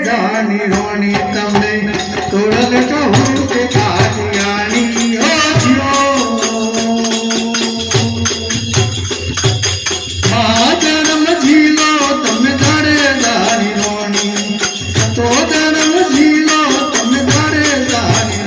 दानी रोनी तमने तोड़ल कहूँ के कादियानी हो जियो जन्म झीलो तम धरे दानी रोनी तो जन्म झीलो तम धरे दानी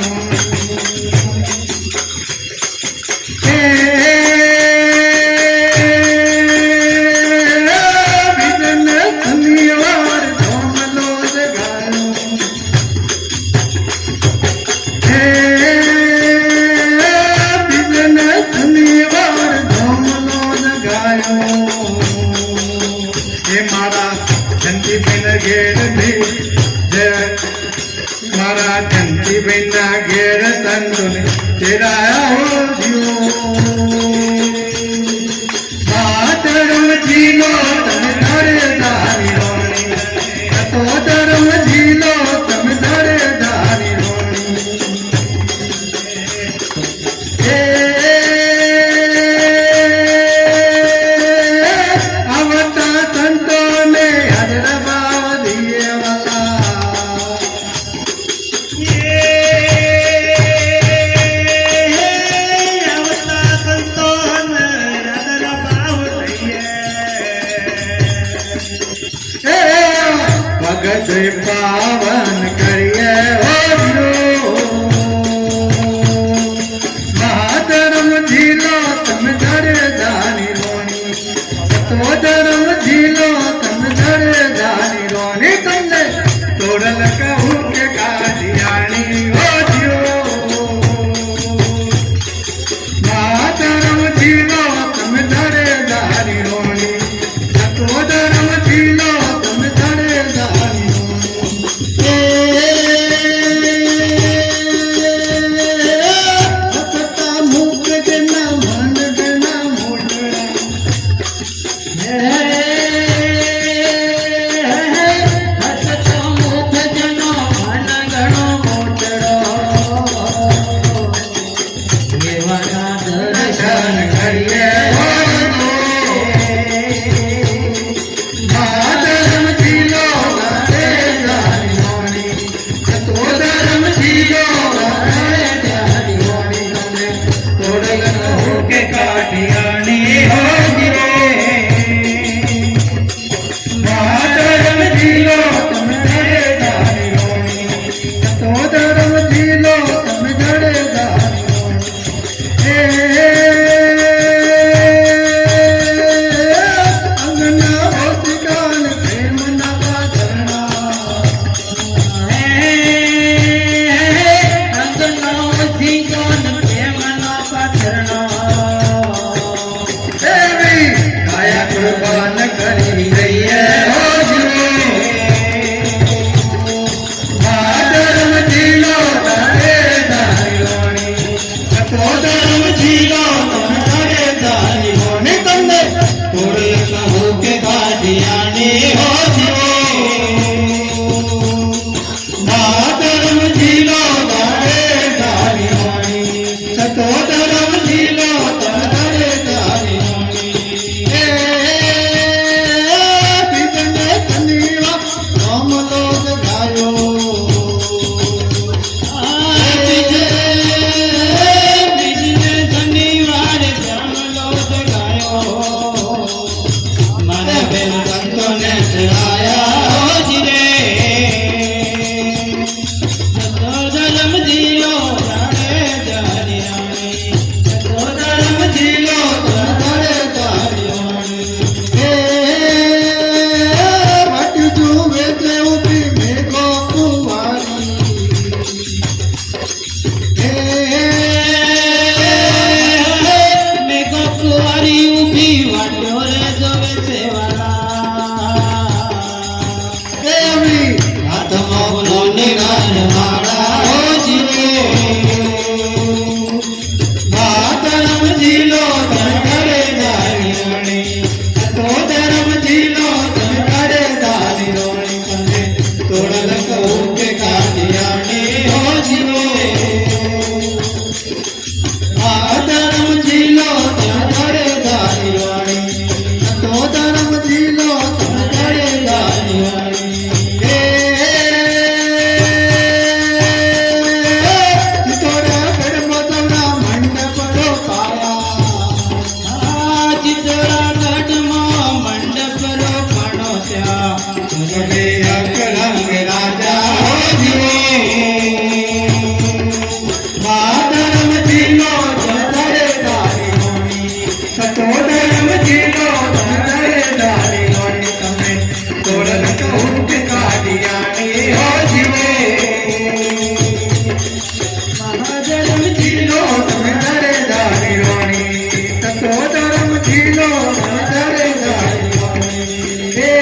मारा जंती बिना घेर तंदुने तेरा हो जियो धर्म झीलो तम धरे दानी रोनी तो धर्म झीलो तम धरे दानी रोनी आवता संतों ने हजरबा दिए वाला भगत पावन करिए महाधर्म झीलो तम धरे दानी रोनी तो धर्म झीलो तम धरे दानी रोनी तुमने तोड़ल कहूँ के कादियानी हो जियो महाधर्म झीलो तम धरे दानी रोनी तो धर्म झीलो तम धरे दानी रोनी અકળંગ રાજા હો જીવો ધર્મ જીલો ધરે દારી હોની સતો ધર્મ જીલો ધરે દારી હોની તમે તોડલ કહું કે કાઢિયાણી હો જીવો મહાધર્મ જીલો તમે ધરે દારી હોની સતો ધર્મ જીલો ધરે દારી હોની હે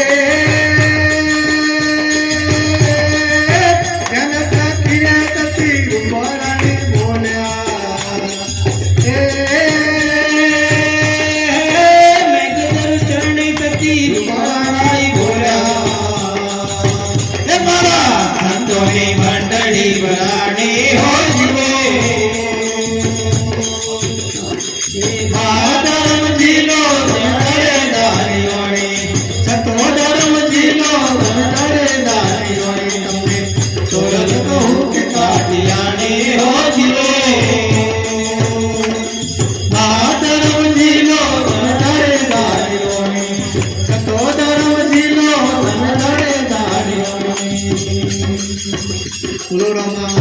જનતા કિર્યા તતી ઉપરાણી બોલ્યા હે મેઘધર ચરણે તતી ઉપરાણી બોલ્યા હે મારા સંતોની મંડળી વરાણી હો જીવો ધર્મ જીલો ધરે દારી હોણી સતો ધર્મ જીલો ધરે દારી હોણી તમને તોરલ કહું કે કાઢિયાણી હો જીવો ધર્મ જીલો ધરે દારી હોણી સતો ધર્મ જીલો ધરે દારી હોણી બોલો રામા